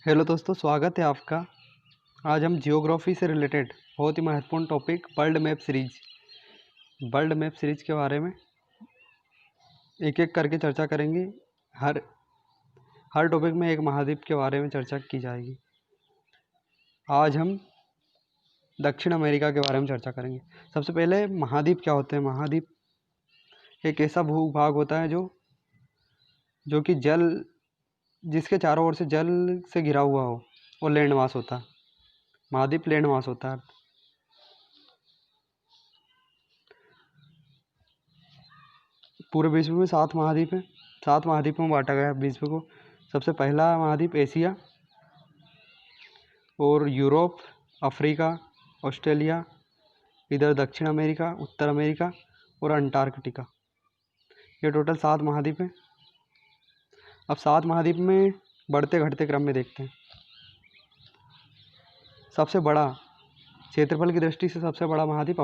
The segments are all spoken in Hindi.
हेलो दोस्तों, स्वागत है आपका। आज हम जियोग्राफी से रिलेटेड बहुत ही महत्वपूर्ण टॉपिक वर्ल्ड मैप सीरीज के बारे में एक एक करके चर्चा करेंगे। हर हर टॉपिक में एक महाद्वीप के बारे में चर्चा की जाएगी। आज हम दक्षिण अमेरिका के बारे में चर्चा करेंगे। सबसे पहले महाद्वीप क्या होते हैं। महाद्वीप एक ऐसा भूभाग होता है जो कि जिसके चारों ओर से जल से घिरा हुआ हो और लैंड मास होता है। महाद्वीप लैंड मास होता है। पूरे विश्व में 7 महाद्वीप हैं। 7 महाद्वीपों में बांटा गया है विश्व को। सबसे पहला महाद्वीप एशिया और यूरोप, अफ्रीका, ऑस्ट्रेलिया, इधर दक्षिण अमेरिका, उत्तर अमेरिका और अंटार्कटिका। ये टोटल 7 महाद्वीप हैं। अब 7 महाद्वीप में बढ़ते घटते क्रम में देखते हैं। सबसे बड़ा क्षेत्रफल की दृष्टि से सबसे बड़ा महाद्वीप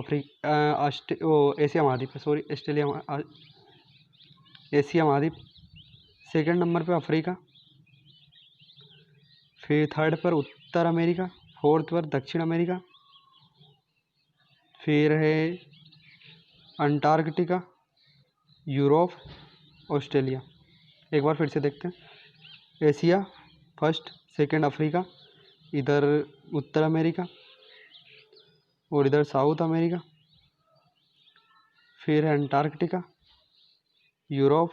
एशिया महाद्वीप है। एशिया महाद्वीप। सेकंड नंबर पे अफ्रीका, फिर थर्ड पर उत्तर अमेरिका, फोर्थ पर दक्षिण अमेरिका, फिर है अंटार्कटिका, यूरोप, ऑस्ट्रेलिया। एक बार फिर से देखते हैं। एशिया फर्स्ट, सेकंड अफ्रीका, इधर उत्तर अमेरिका और इधर साउथ अमेरिका, फिर है अंटार्कटिका, यूरोप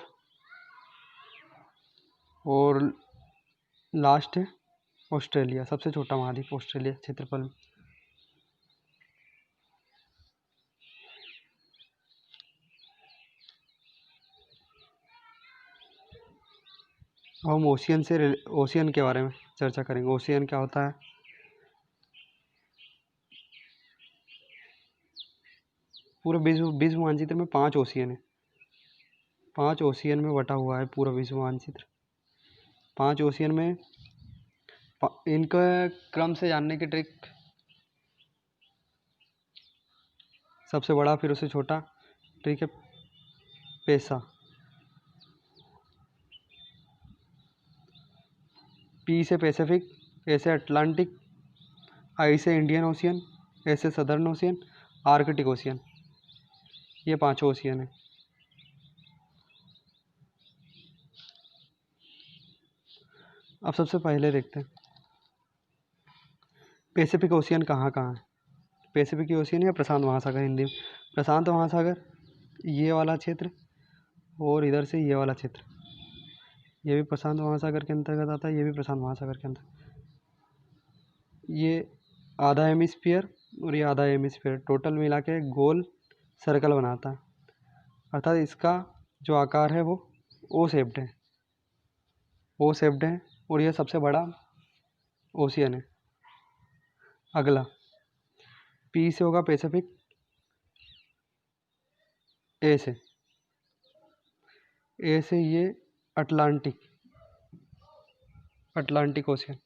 और लास्ट है ऑस्ट्रेलिया। सबसे छोटा महाद्वीप ऑस्ट्रेलिया क्षेत्रफल में। हम ओशियन के बारे में चर्चा करेंगे। ओशियन क्या होता है। पूरे विश्व मानचित्र में 5 ओशियन है। 5 ओशियन में बटा हुआ है पूरा विश्व मानचित्र। 5 ओशियन में इनका क्रम से जानने की ट्रिक। सबसे बड़ा फिर उससे छोटा। ट्रिक है पैसा। पी से पैसिफिक, ए से अटलांटिक, आई से इंडियन ओशियन, ए से सदर्न ओशियन, आर्कटिक ओशियन। ये 5 ओशियन है। अब सबसे पहले देखते हैं पैसिफिक ओशियन कहाँ कहाँ है। पैसिफिक ओशियन या प्रशांत महासागर हिंदी में। प्रशांत महासागर ये वाला क्षेत्र और इधर से ये वाला क्षेत्र, ये भी प्रशांत महासागर के अंतर्गत आता है। ये भी प्रशांत महासागर के अंतर्गत। ये आधा हेमिस्फीयर और ये आधा हेमिस्फीयर टोटल मिला के गोल सर्कल बनाता है। अर्थात इसका जो आकार है वो ओ शेप्ड है और यह सबसे बड़ा ओशियन है। अगला पी से होगा पैसिफिक, ए से ये अटलांटिक ओशियन।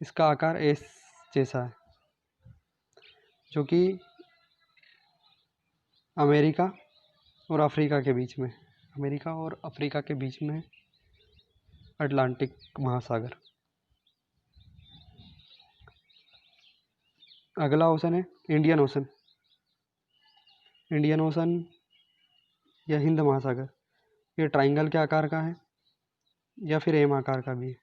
इसका आकार एस जैसा है, जो कि अमेरिका और अफ्रीका के बीच में अटलांटिक महासागर। अगला ओशन है इंडियन ओशन या हिंद महासागर। ये ट्राइंगल के आकार का है या फिर एम आकार का भी है।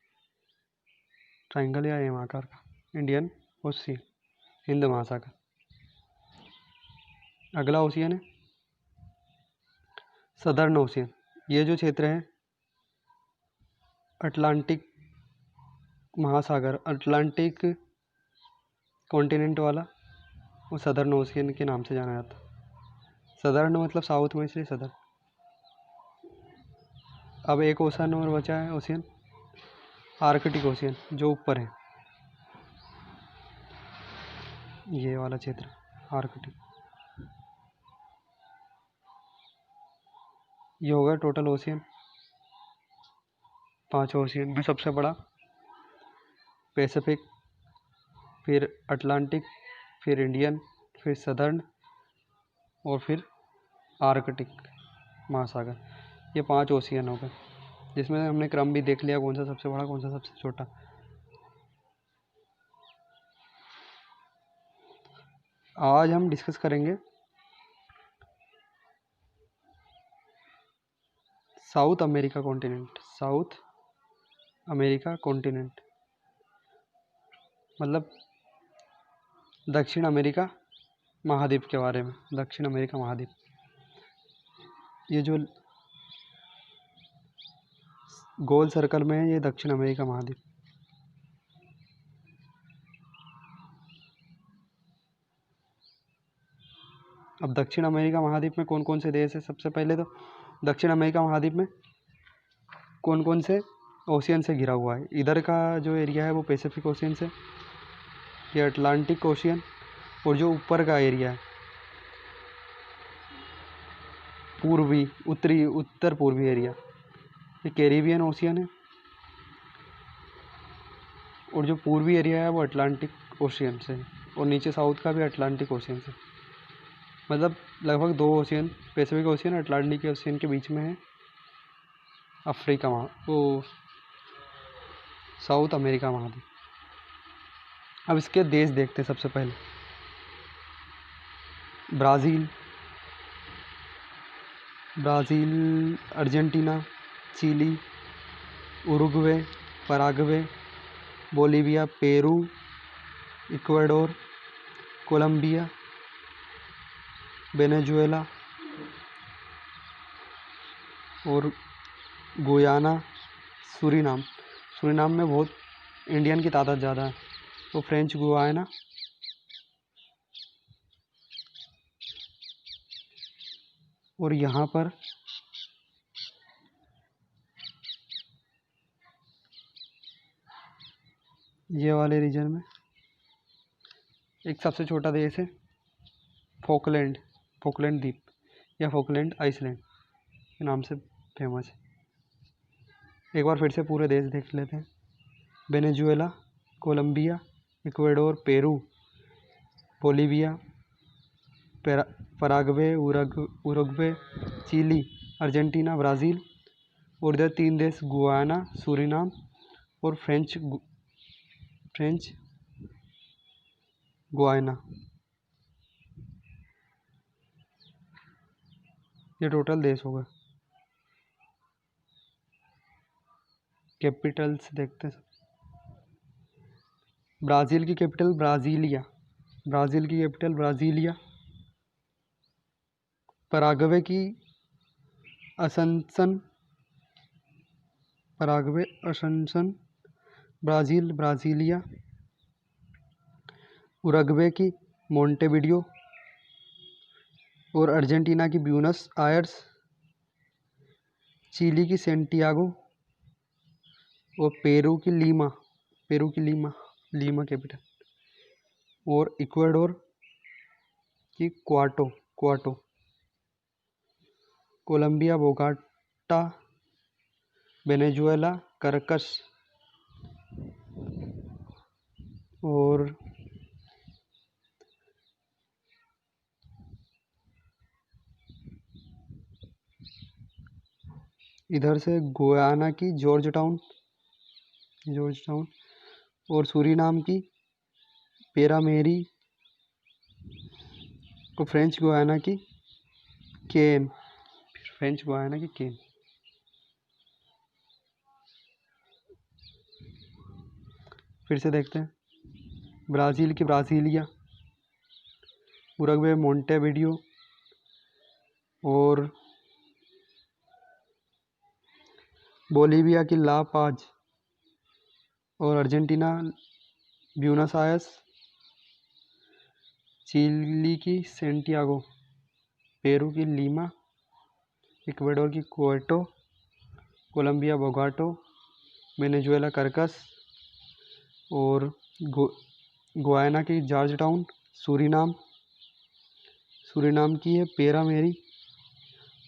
ट्राइंगल या एम आकार का इंडियन ओशियन, हिंद महासागर। अगला ओशियन है सदर्न ओशियन। ये जो क्षेत्र है अटलांटिक महासागर, अटलांटिक कॉन्टिनेंट वाला, वो सदर्न ओशियन के नाम से जाना जाता है। सदर्न मतलब साउथ में, इसलिए सदर्न। अब एक ओशन और बचा है ओशियन आर्कटिक ओशियन, जो ऊपर है ये वाला क्षेत्र आर्कटिक। ये होगा टोटल ओशियन 5 ओशियन में। सबसे बड़ा पैसिफिक, फिर अटलांटिक, फिर इंडियन, फिर सदर्न और फिर आर्कटिक महासागर। ये 5 ओशियन हो गए, जिसमें हमने क्रम भी देख लिया कौन सा सबसे बड़ा कौन सा सबसे छोटा। आज हम डिस्कस करेंगे south America continent. South America continent मतलब दक्षिण अमेरिका महाद्वीप के बारे में। दक्षिण अमेरिका महाद्वीप, ये जो गोल सर्कल में है ये दक्षिण अमेरिका महाद्वीप। अब दक्षिण अमेरिका महाद्वीप में कौन कौन से देश है? सबसे पहले तो दक्षिण अमेरिका महाद्वीप में कौन कौन से ओशियन से घिरा हुआ है? इधर का जो एरिया है वो पैसिफिक ओशियन से, ये अटलांटिक ओशियन, और जो ऊपर का एरिया है पूर्वी उत्तर पूर्वी एरिया, ये कैरिबियन ओशियन है। और जो पूर्वी एरिया है वो अटलांटिक ओशियन से है, और नीचे साउथ का भी अटलांटिक ओशियन से। मतलब लगभग 2 ocean, Pacific ocean Atlantic ocean के बीच में है अफ्रीका वो साउथ अमेरिका महाद्वीप। अब इसके देश देखते हैं। सबसे पहले Brazil, Argentina, Chile, Uruguay, Paraguay, Bolivia, Peru, Ecuador, Colombia, Venezuela और गुयाना, सूरीनाम। सूरीनाम में बहुत इंडियन की तादाद ज़्यादा है, तो फ्रेंच गुयाना, और यहाँ पर ये वाले रीजन में एक सबसे छोटा देश है फोकलैंड द्वीप या फोकलैंड आइसलैंड के नाम से फेमस है। एक बार फिर से पूरे देश देख लेते हैं। Venezuela, Colombia, Ecuador, Peru, Bolivia, Paraguay, Uruguay, Chile, Argentina, Brazil, और इधर 3 देश गुयाना, सूरीनाम और फ्रेंच गुयाना। ये टोटल देश होगा। कैपिटल्स देखते हैं। ब्राज़ील की कैपिटल ब्राज़ीलिया, पराग्वे की असंसन, ब्राज़ीलिया, उरुग्वे की मोंटेविडियो, और अर्जेंटीना की ब्यूनस आयर्स, चिली की सेंटियागो, और पेरू की लीमा कैपिटल, और इक्वाडोर की क्वाटो, कोलंबिया बोगाटा, वेनेजुएला करकस, और इधर से गुयाना की जॉर्ज टाउन, और सूरीनाम की पेरामेरी, और फ्रेंच गुयाना की केन। फिर से देखते हैं। ब्राज़ील की ब्राज़ीलिया, उरुग्वे मोंटेविडियो, और बोलीविया की ला पाज, और अर्जेंटीना ब्यूनस आयर्स, चिली की सेंटियागो, पेरू की लीमा, इक्वाडोर की क्वाटो, कोलंबिया बोगाटो, वेनेजुएला करकस, और गुयाना की जॉर्ज टाउन, सूरीनाम की है पेरामेरी,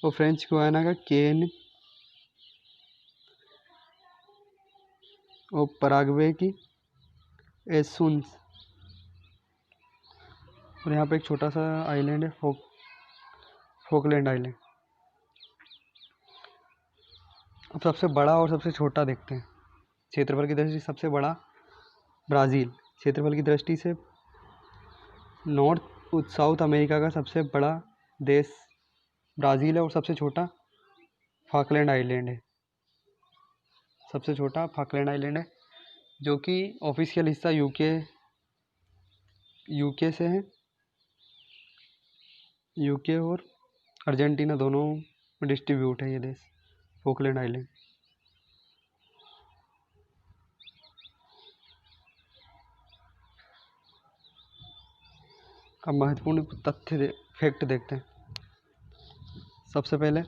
और फ्रेंच गुयाना का केन, और पराग्वे की एसुन्स, और यहाँ पे एक छोटा सा आइलैंड है फोकलैंड आइलैंड। अब सबसे बड़ा और सबसे छोटा देखते हैं। क्षेत्रफल की दृष्टि से सबसे बड़ा ब्राज़ील, क्षेत्रफल की दृष्टि से नॉर्थ साउथ अमेरिका का सबसे बड़ा देश ब्राज़ील है और सबसे छोटा फाकलैंड आइलैंड है। सबसे छोटा फाकलैंड आइलैंड है, जो कि ऑफिशियल हिस्सा यूके से है। यूके और अर्जेंटीना दोनों में डिस्ट्रीब्यूट है ये देश, फाकलैंड आइलैंड। अब महत्वपूर्ण फैक्ट देखते हैं। सबसे पहले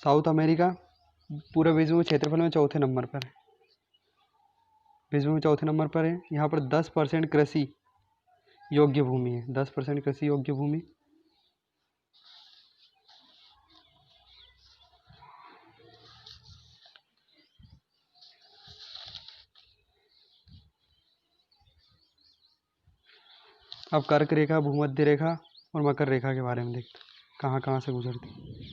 साउथ अमेरिका पूरे विश्व में क्षेत्रफल में चौथे नंबर पर है। विश्व में चौथे नंबर पर है। यहाँ पर 10% कृषि योग्य भूमि है। 10% कृषि योग्य भूमि। अब कर्क रेखा, भूमध्य रेखा और मकर रेखा के बारे में देखते हैं, कहाँ कहाँ से गुजरती है।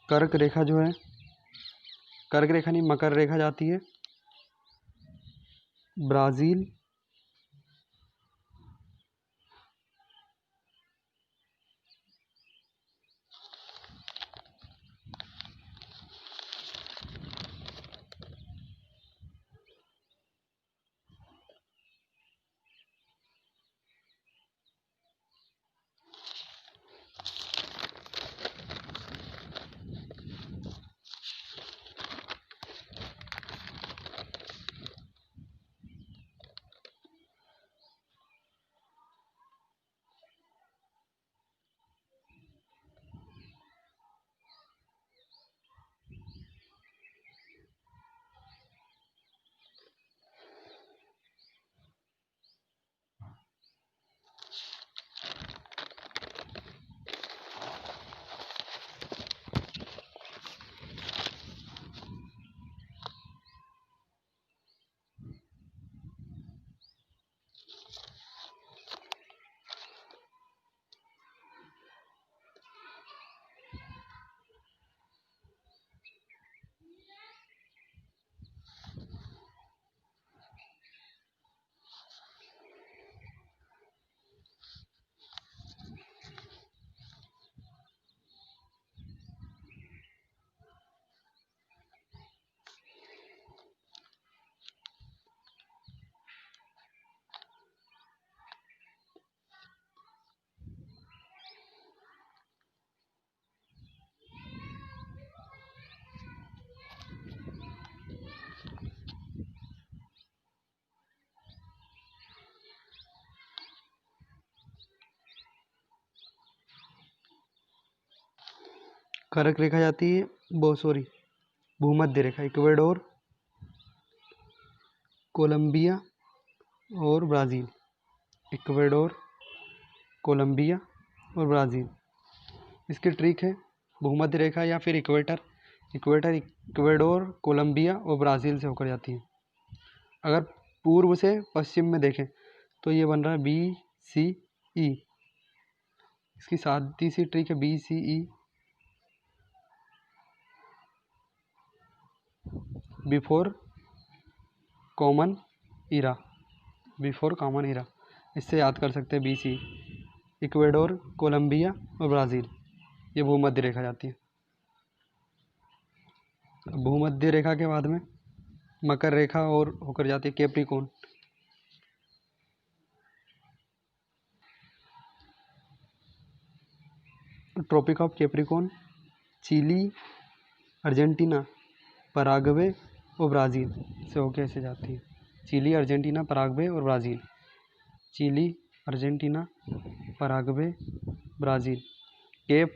कर्क रेखा जो है, कर्क रेखा नहीं, मकर रेखा जाती है ब्राज़ील, कर्क रेखा जाती है भूमध्य रेखा इक्वेडोर, कोलंबिया और ब्राज़ील। इक्वेडोर, कोलंबिया और ब्राज़ील। इसकी ट्रिक है भूमध्य रेखा या फिर इक्वेडोर, कोलंबिया और ब्राज़ील से होकर जाती है। अगर पूर्व से पश्चिम में देखें तो ये बन रहा है BCE। इसकी सादी सी ट्रिक है BCE, बिफोर कॉमन इरा। इससे याद कर सकते हैं BCE। इक्वेडोर, कोलंबिया और ब्राज़ील, ये भूमध्य रेखा जाती है। भूमध्य रेखा के बाद में मकर रेखा और होकर जाती है Capricorn. Tropic of Capricorn Chile, Argentina, Paraguay और ब्राज़ील से होकर ऐसे जाती है। चिली, अर्जेंटीना, पराग्वे और Brazil. Chile, Argentina, Paraguay, Brazil. Cape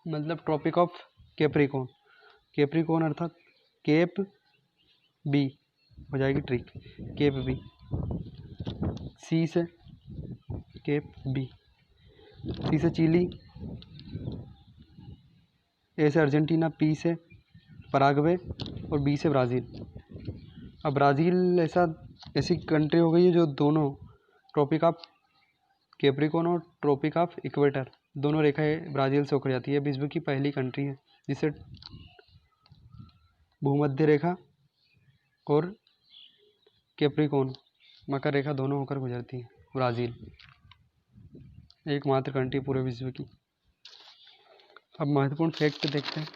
मतलब ट्रॉपिक ऑफ कैप्रिकॉर्न। कैप्रिकॉर्न अर्थात केप बी हो जाएगी ट्रिक, केप बी। सी से केप बी, सी से चिली, ए से अर्जेंटीना, पी से पराग्वे और बी से ब्राज़ील। अब ब्राज़ील ऐसा ऐसी कंट्री हो गई है जो दोनों ट्रॉपिक ऑफ कैप्रिकॉर्न और ट्रॉपिक ऑफ इक्वेटर दोनों रेखाएं ब्राज़ील से होकर जाती है। विश्व की पहली कंट्री है जिसे भूमध्य रेखा और कैप्रिकॉर्न मकर रेखा दोनों होकर गुजरती है। ब्राज़ील एकमात्र कंट्री पूरे विश्व की। अब महत्वपूर्ण फैक्ट देखते हैं।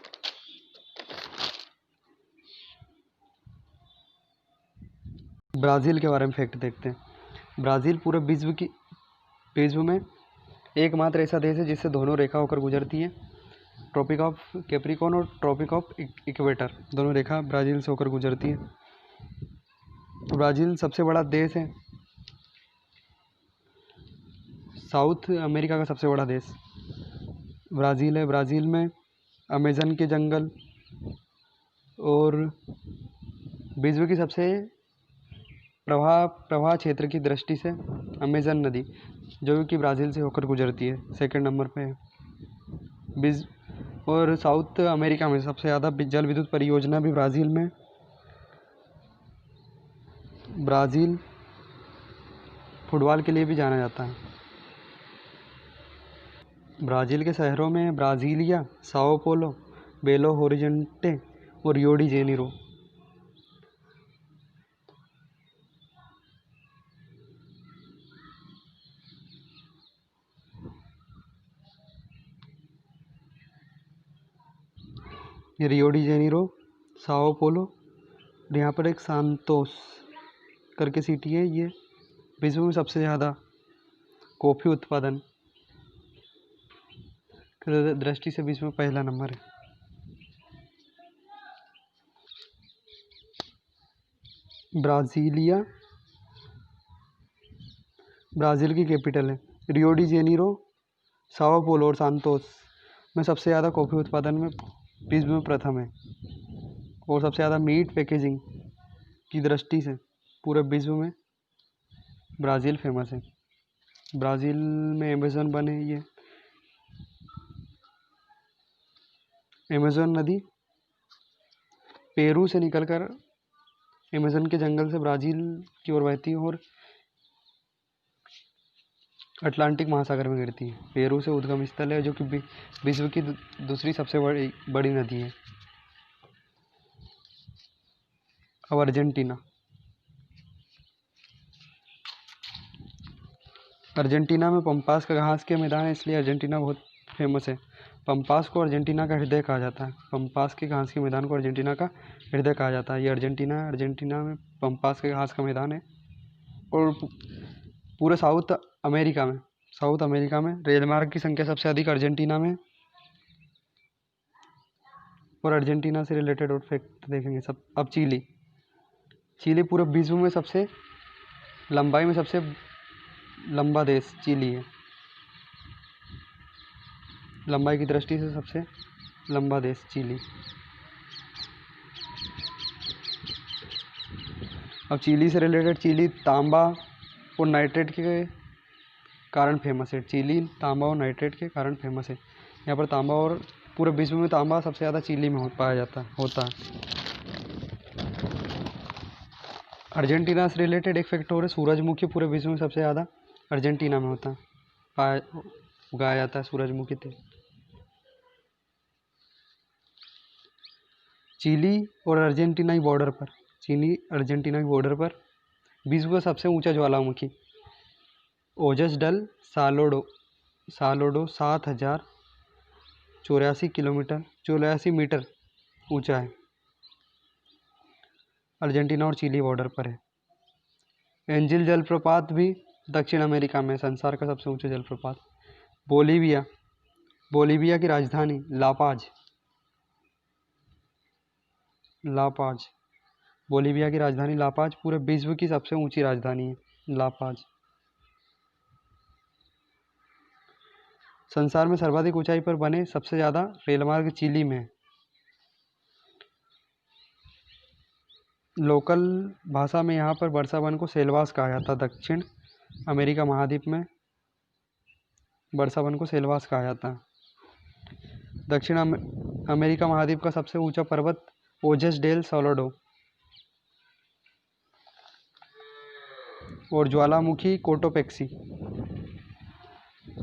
ब्राज़ील के बारे में फैक्ट देखते हैं। ब्राज़ील पूरे विश्व में एकमात्र ऐसा देश है जिससे दोनों रेखा होकर गुजरती है। ट्रॉपिक ऑफ कैप्रिकॉर्न और ट्रॉपिक ऑफ इक्वेटर दोनों रेखा ब्राज़ील से होकर गुजरती है। ब्राज़ील सबसे बड़ा देश है, साउथ अमेरिका का सबसे बड़ा देश ब्राज़ील है। ब्राज़ील में अमेज़न के जंगल और विश्व की सबसे प्रवाह क्षेत्र की दृष्टि से अमेज़न नदी जो कि ब्राज़ील से होकर गुजरती है, सेकंड नंबर पे है। और साउथ अमेरिका में सबसे ज़्यादा जल विद्युत परियोजना भी ब्राज़ील में। ब्राज़ील फुटबॉल के लिए भी जाना जाता है। ब्राज़ील के शहरों में ब्राज़ीलिया, साओ पोलो, बेलो होरिज़ोन्टे और रियो डी जेनेरो। ये Rio de Janeiro, Sao Paulo और यहाँ पर एक सांतोस करके सिटी है। ये विश्व में सबसे ज़्यादा कॉफ़ी उत्पादन की दृष्टि से विश्व में पहला नंबर है। ब्राज़ीलिया ब्राज़ील की कैपिटल है। रियो डी जेनेरो, साओ पोलो और सांतोस में सबसे ज़्यादा कॉफ़ी उत्पादन में विश्व में प्रथम है। और सबसे ज़्यादा मीट पैकेजिंग की दृष्टि से पूरे विश्व में ब्राज़ील फेमस है। ब्राज़ील में अमेज़न वन है। ये अमेज़न नदी पेरू से निकलकर अमेज़न के जंगल से ब्राज़ील की ओर बहती है और अटलांटिक महासागर में गिरती है। पेरू से उद्गम स्थल है जो कि विश्व की दूसरी सबसे बड़ी नदी है। अब अर्जेंटीना में पंपास का घास के मैदान है, इसलिए अर्जेंटीना बहुत फेमस है। पंपास को अर्जेंटीना का हृदय कहा जाता है। पंपास के घास के मैदान को अर्जेंटीना का हृदय कहा जाता है। ये अर्जेंटीना में पंपास के घास का मैदान है। और पूरे साउथ अमेरिका में रेलमार्ग की संख्या सबसे अधिक अर्जेंटीना में। और अर्जेंटीना से रिलेटेड और फैक्ट देखेंगे सब। अब चिली पूरे विश्व में सबसे लंबाई में सबसे लंबा देश चिली है। लंबाई की दृष्टि से सबसे लंबा देश चिली। अब चिली से रिलेटेड, चिली तांबा और नाइट्रेट के कारण फेमस है। चिली तांबा और नाइट्रेट के कारण फेमस है। यहाँ पर तांबा और पूरे विश्व में तांबा सबसे ज़्यादा चिली में पाया होता है। अर्जेंटीना से रिलेटेड एक फैक्ट और है, सूरजमुखी पूरे विश्व में सबसे ज़्यादा अर्जेंटीना में होता है, उगाया जाता है सूरजमुखी तेल। चिली और अर्जेंटीना की बॉर्डर पर विश्व का सबसे ऊंचा ज्वालामुखी ओजस डल सालोडो 7,084 मीटर ऊंचा है। अर्जेंटीना और चिली बॉर्डर पर है। एंजिल जलप्रपात भी दक्षिण अमेरिका में संसार का सबसे ऊंचा जलप्रपात। बोलीविया की राजधानी लापाज बोलीविया की राजधानी लापाज पूरे विश्व की सबसे ऊंची राजधानी है लापाज। संसार में सर्वाधिक ऊंचाई पर बने सबसे ज़्यादा रेलमार्ग चिली में है। लोकल भाषा में यहाँ पर वर्षा वन को सेल्वास कहा जाता है। दक्षिण अमेरिका महाद्वीप में वर्षा वन को सेल्वास कहा जाता है। दक्षिण अमेरिका महाद्वीप का सबसे ऊंचा पर्वत ओजस डेल सालोडो और ज्वालामुखी कोटोपेक्सी।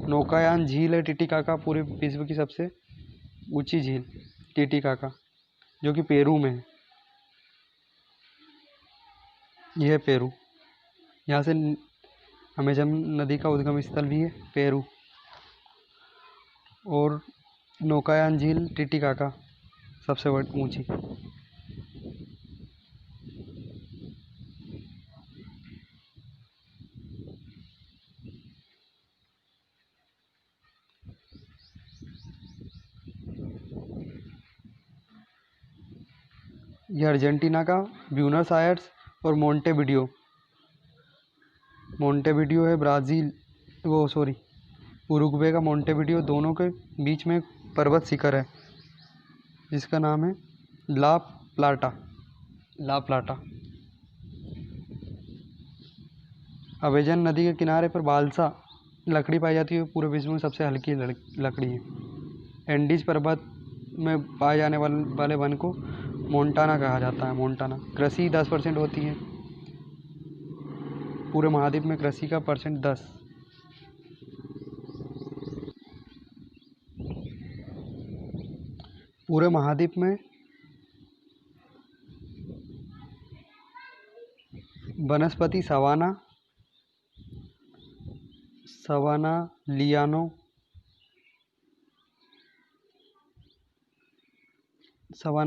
नौकायान झील है टिटिकाका, पूरे विश्व की सबसे ऊंची झील टिटिकाका, जो कि पेरू में है। यह है पेरू। यहाँ से अमेजन नदी का उद्गम स्थल भी है पेरू। और नौकायान झील टिटिकाका सबसे बड़ी ऊंची। यह अर्जेंटीना का ब्यूनस आयर्स और मोंटेविडियो है ब्राज़ील, उरुग्वे का मोंटेविडियो, दोनों के बीच में एक पर्वत शिखर है जिसका नाम है ला प्लाटा। अमेजन नदी के किनारे पर बाल्सा लकड़ी पाई जाती है, पूरे विश्व में सबसे हल्की लकड़ी है। एंडीज पर्वत में पाए जाने वाले वन को मोंटाना कहा जाता है। मोंटाना। कृषि 10% होती है, पूरे महाद्वीप में कृषि का परसेंट 10। पूरे महाद्वीप में वनस्पति सवाना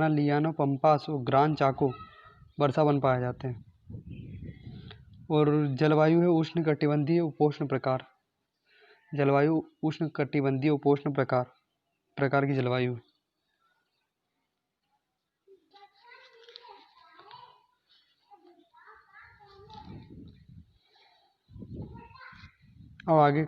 लियानो पंपास और ग्रान चाको वर्षा वन पाए जाते हैं। और जलवायु है उष्ण कटिबंधीय उपोष्ण प्रकार। जलवायु उष्ण कटिबंधीय उपोष्ण प्रकार की जलवायु है। अब आगे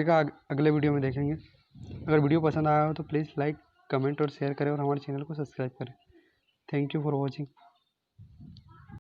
का अगले वीडियो में देखेंगे। अगर वीडियो पसंद आया हो तो प्लीज़ लाइक, कमेंट और शेयर करें और हमारे चैनल को सब्सक्राइब करें। Thank you for watching.